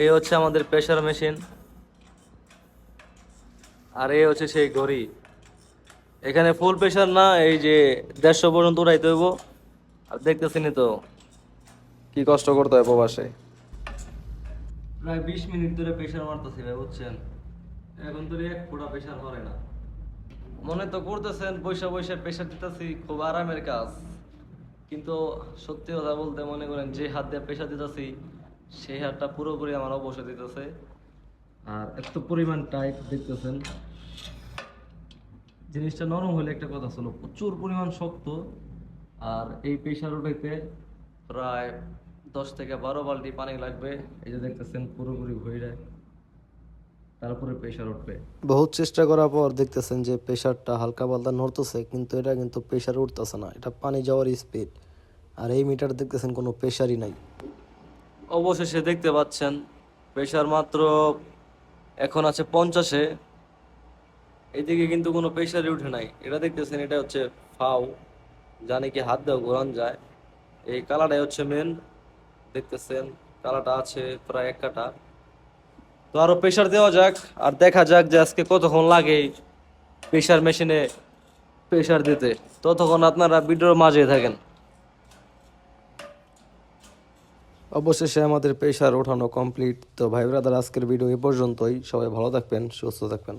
এই হচ্ছে আমাদের প্রেসার মেশিন, আর এই হচ্ছে সেই ঘড়ি। এখানে ফুল প্রেসার না, এই যে 150 পর্যন্ত উঠাইতে হইব। আর দেখতেছিনি তো কি কষ্ট করতে হয় প্রবাসে। প্রায় 20 মিনিট ধরে প্রেসার মারতেছি ভাই, বুঝছেন? এখন তো এক ফোঁটা প্রেসার করে না। মনে তো করতেছেন পয়সা পয়সা প্রেসার দিতেছি, খুব আরামের কাজ। কিন্তু সত্যি কথা বলতে মনে করেন যে হাত দিয়ে প্রেসার দিতেছি, সেই হাতটা পুরোপুরি আমার অবসর দিতেছে। আর এত পরিমাণ টাইট দেখতেছেন, জিনিসটা নরম হলে একটা কথা ছিল, প্রচুর পরিমাণ শক্ত। আর এই প্রেসার উঠাইতে প্রায় 10 থেকে 12 বালতি পানি লাগবে। এই যে দেখতেছেন পুরোপুরি ভইরা, তারপরে প্রেসার উঠবে। বহুত চেষ্টা করার পর দেখতেছেন যে প্রেসারটা হালকা পাতলা নড়তেছে, কিন্তু এটা কিন্তু প্রেসার উঠতেছে না, এটা পানি যাওয়ার স্পিড। আর এই মিটার দেখতেছেন কোনো প্রেসারই নাই। অবশেষে দেখতে পাচ্ছেন প্রেসার মাত্র এখন আছে 50-এ। এদিকে কিন্তু কোনো প্রেসারই উঠে নাই। এটা দেখতেছেন, এটা হচ্ছে ফাউ, জানি কি হাত দেওয়া ঘোরান যায়। এই কালাটাই হচ্ছে মেন, দেখতেছেন কালাটা আছে প্রায় 1 কাঠা। তো আরো প্রেসার দেওয়া যাক, আর দেখা যাক যে আজকে কতক্ষণ লাগে প্রেসার মেশিনে প্রেসার দিতে। ততক্ষণ আপনারা ভিডিওর মাঝে থাকেন। অবশেষে আমাদের প্রেসার ওঠানো কমপ্লিট। তো ভাই ব্রাদার, আজকের ভিডিও এ পর্যন্তই। সবাই ভালো থাকবেন, সুস্থ থাকবেন।